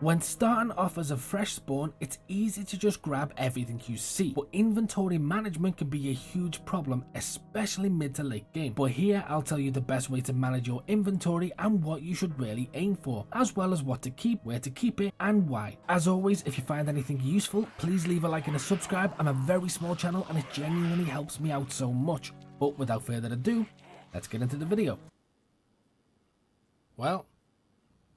When starting off as a fresh spawn, it's easy to just grab everything you see, but inventory management can be a huge problem, especially mid to late game. But here I'll tell you the best way to manage your inventory and what you should really aim for, as well as what to keep, where to keep it, and why. As always, if you find anything useful, please leave a like and a subscribe. I'm a very small channel and it genuinely helps me out so much. But without further ado, let's get into the video. Well,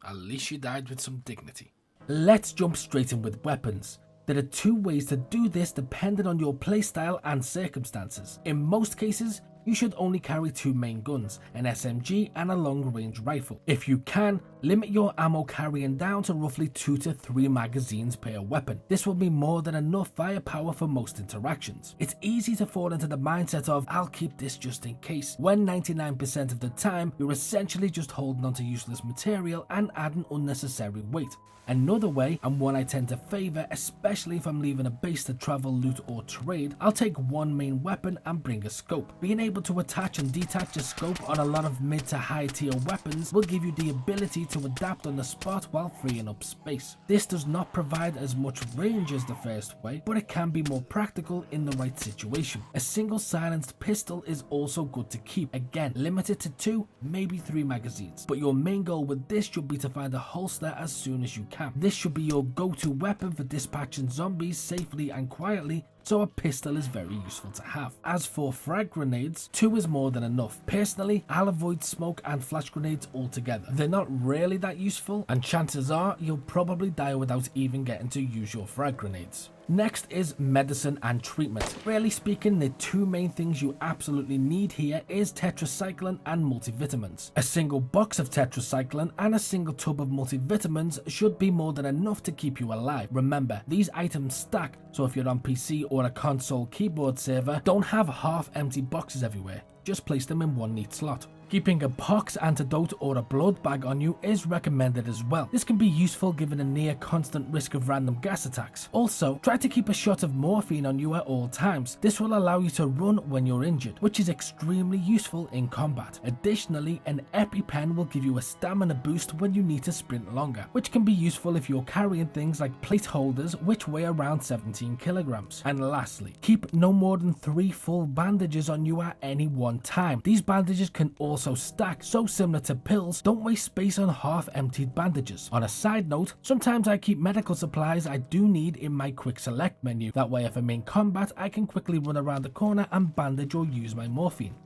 at least you died with some dignity. Let's jump straight in with weapons. There are two ways to do this depending on your playstyle and circumstances. In most cases, you should only carry two main guns, an SMG and a long range rifle. If you can, limit your ammo carrying down to roughly 2 to 3 magazines per weapon. This will be more than enough firepower for most interactions. It's easy to fall into the mindset of I'll keep this just in case, when 99% of the time you're essentially just holding onto useless material and adding unnecessary weight. Another way, and one I tend to favour, especially if I'm leaving a base to travel, loot or trade, I'll take one main weapon and bring a scope. Being able to attach and detach a scope on a lot of mid to high tier weapons will give you the ability to adapt on the spot while freeing up space. This does not provide as much range as the first way, but it can be more practical in the right situation. A single silenced pistol is also good to keep, again limited to 2, maybe 3 magazines, but your main goal with this should be to find a holster as soon as you can. This should be your go-to weapon for dispatching zombies safely and quietly, so a pistol is very useful to have. As for frag grenades, 2 is more than enough. Personally, I'll avoid smoke and flash grenades altogether. They're not really that useful, and chances are you'll probably die without even getting to use your frag grenades. Next is medicine and treatment. Really speaking, the two main things you absolutely need here is tetracycline and multivitamins. A single box of tetracycline and a single tub of multivitamins should be more than enough to keep you alive. Remember, these items stack, so if you're on PC or a console keyboard server, don't have half empty boxes everywhere. Just place them in one neat slot. Keeping a pox antidote or a blood bag on you is recommended as well. This can be useful given a near constant risk of random gas attacks. Also, try to keep a shot of morphine on you at all times. This will allow you to run when you're injured, which is extremely useful in combat. Additionally, an EpiPen will give you a stamina boost when you need to sprint longer, which can be useful if you're carrying things like plate holders, which weigh around 17 kilograms. And lastly, keep no more than 3 full bandages on you at any one time. These bandages can also stack, so similar to pills, don't waste space on half emptied bandages. On a side note, sometimes I keep medical supplies I do need in my quick select menu. That way if I'm in combat, I can quickly run around the corner and bandage or use my morphine.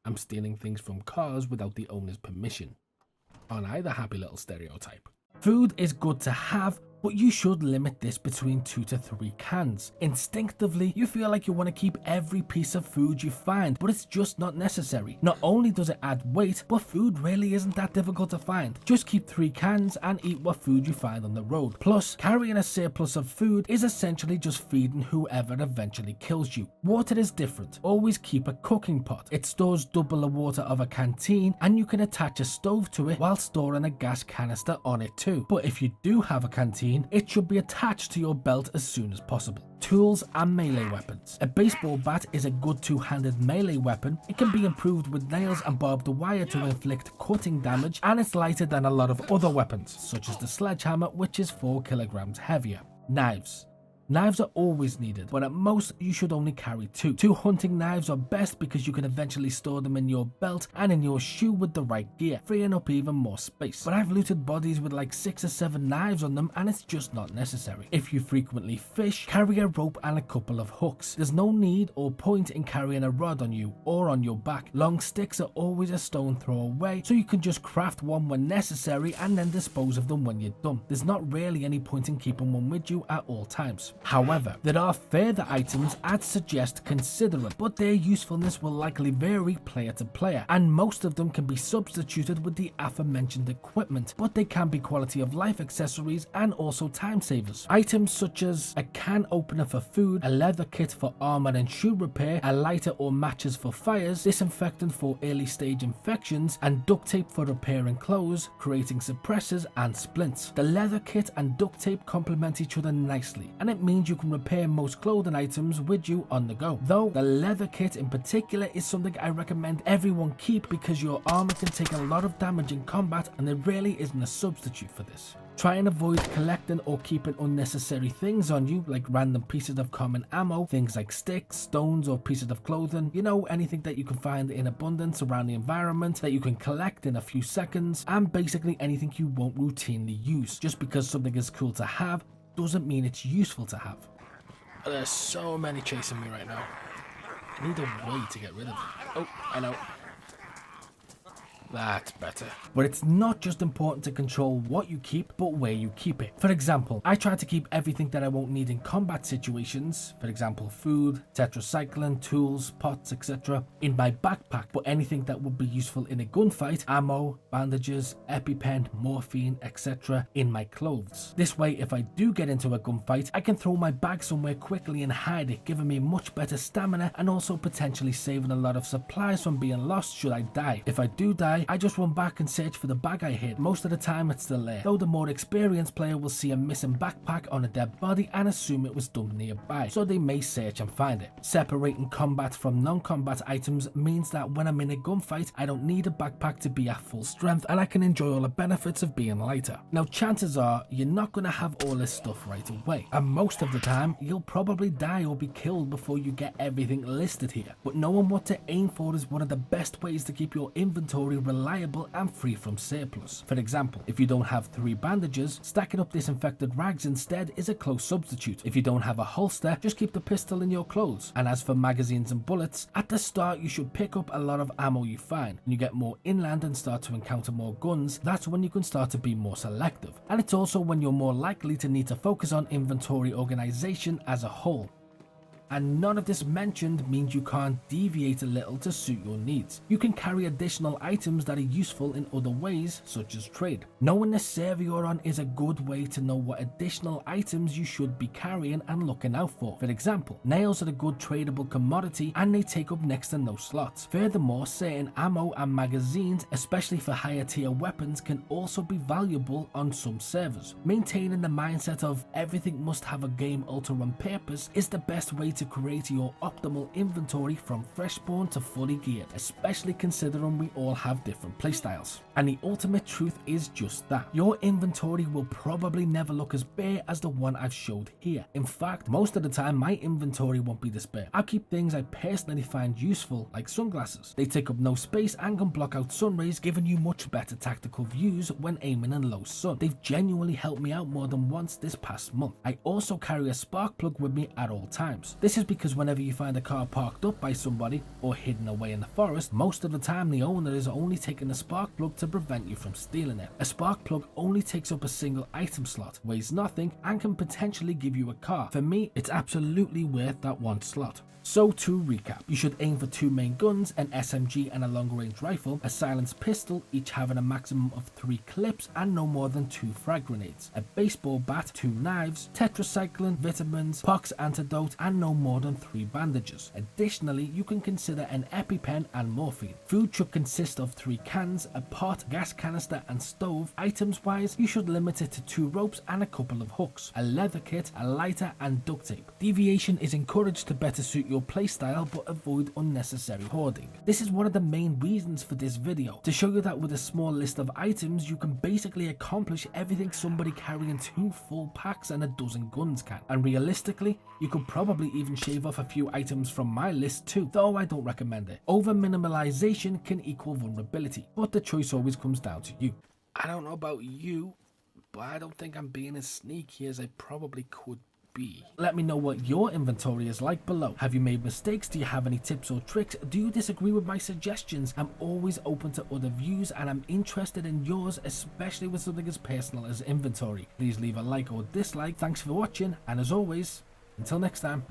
I'm stealing things from cars without the owner's permission. Aren't I the happy little stereotype? Food is good to have, but you should limit this between 2 to 3 cans. Instinctively, you feel like you want to keep every piece of food you find, but it's just not necessary. Not only does it add weight, but food really isn't that difficult to find. Just keep 3 cans and eat what food you find on the road. Plus, carrying a surplus of food is essentially just feeding whoever eventually kills you. Water is different. Always keep a cooking pot. It stores double the water of a canteen, and you can attach a stove to it while storing a gas canister on it too. But if you do have a canteen, it should be attached to your belt as soon as possible. Tools and melee weapons. A baseball bat is a good two-handed melee weapon. It can be improved with nails and barbed wire to inflict cutting damage, and it's lighter than a lot of other weapons, such as the sledgehammer, which is 4 kilograms heavier. Knives. Knives are always needed, but at most you should only carry 2. 2 hunting knives are best because you can eventually store them in your belt and in your shoe with the right gear, freeing up even more space. But I've looted bodies with like 6 or 7 knives on them and it's just not necessary. If you frequently fish, carry a rope and a couple of hooks. There's no need or point in carrying a rod on you or on your back. Long sticks are always a stone throw away, so you can just craft one when necessary and then dispose of them when you're done. There's not really any point in keeping one with you at all times. However, there are further items I'd suggest considering, but their usefulness will likely vary player to player, and most of them can be substituted with the aforementioned equipment, but they can be quality of life accessories and also time savers. Items such as a can opener for food, a leather kit for armor and shoe repair, a lighter or matches for fires, disinfectant for early stage infections, and duct tape for repairing clothes, creating suppressors and splints. The leather kit and duct tape complement each other nicely, and it means you can repair most clothing items with you on the go. Though the leather kit in particular is something I recommend everyone keep because your armor can take a lot of damage in combat and there really isn't a substitute for this. Try and avoid collecting or keeping unnecessary things on you, like random pieces of common ammo, things like sticks, stones, or pieces of clothing. You know, anything that you can find in abundance around the environment that you can collect in a few seconds, and basically anything you won't routinely use. Just because something is cool to have doesn't mean it's useful to have. There's so many chasing me right now. I need a way to get rid of them. Oh, I know. That's better. But it's not just important to control what you keep, but where you keep it. For example, I try to keep everything that I won't need in combat situations, for example food, tetracycline, tools, pots, etc., in my backpack, but anything that would be useful in a gunfight, ammo, bandages, EpiPen, morphine, etc., in my clothes. This way, if I do get into a gunfight, I can throw my bag somewhere quickly and hide it, giving me much better stamina and also potentially saving a lot of supplies from being lost should I die. If I do die, I just run back and search for the bag I hid. Most of the time it's still there, though the more experienced player will see a missing backpack on a dead body and assume it was dumped nearby, so they may search and find it. Separating combat from non-combat items means that when I'm in a gunfight, I don't need a backpack to be at full strength and I can enjoy all the benefits of being lighter. Now chances are you're not going to have all this stuff right away, and most of the time you'll probably die or be killed before you get everything listed here. But knowing what to aim for is one of the best ways to keep your inventory reliable and free from surplus. For example, if you don't have 3 bandages, stacking up disinfected rags instead is a close substitute. If you don't have a holster, just keep the pistol in your clothes. And as for magazines and bullets, at the start you should pick up a lot of ammo you find. When you get more inland and start to encounter more guns, that's when you can start to be more selective. And it's also when you're more likely to need to focus on inventory organization as a whole. And none of this mentioned means you can't deviate a little to suit your needs. You can carry additional items that are useful in other ways, such as trade. Knowing the server you're on is a good way to know what additional items you should be carrying and looking out for. For example, nails are a good tradable commodity and they take up next to no slots. Furthermore, certain ammo and magazines, especially for higher tier weapons, can also be valuable on some servers. Maintaining the mindset of everything must have a game ultimate purpose is the best way to create your optimal inventory from fresh spawn to fully geared, especially considering we all have different playstyles. And the ultimate truth is just that. Your inventory will probably never look as bare as the one I've showed here. In fact, most of the time my inventory won't be this bare. I'll keep things I personally find useful, like sunglasses. They take up no space and can block out sun rays, giving you much better tactical views when aiming in low sun. They've genuinely helped me out more than once this past month. I also carry a spark plug with me at all times. This is because whenever you find a car parked up by somebody or hidden away in the forest, most of the time the owner is only taking the spark plug to prevent you from stealing it. A spark plug only takes up a single item slot, weighs nothing, and can potentially give you a car. For me, it's absolutely worth that one slot. So to recap, you should aim for 2 main guns, an SMG and a long range rifle, a silenced pistol, each having a maximum of 3 clips and no more than 2 frag grenades, a baseball bat, 2 knives, tetracycline, vitamins, pox antidote, and no more than 3 bandages. Additionally, you can consider an EpiPen and morphine. Food should consist of 3 cans, a pot, gas canister, and stove. Items wise, you should limit it to 2 ropes and a couple of hooks, a leather kit, a lighter, and duct tape. Deviation is encouraged to better suit your playstyle, but avoid unnecessary hoarding. This is one of the main reasons for this video, to show you that with a small list of items you can basically accomplish everything somebody carrying 2 full packs and a dozen guns can. And realistically, you could probably even shave off a few items from my list too, though I don't recommend it. Over minimalization can equal vulnerability, but the choice always comes down to you. I don't know about you, but I don't think I'm being as sneaky as I probably could be. Let me know what your inventory is like below. Have you made mistakes? Do you have any tips or tricks? Do you disagree with my suggestions? I'm always open to other views and I'm interested in yours, especially with something as personal as inventory. Please leave a like or dislike. Thanks for watching, and as always, until next time.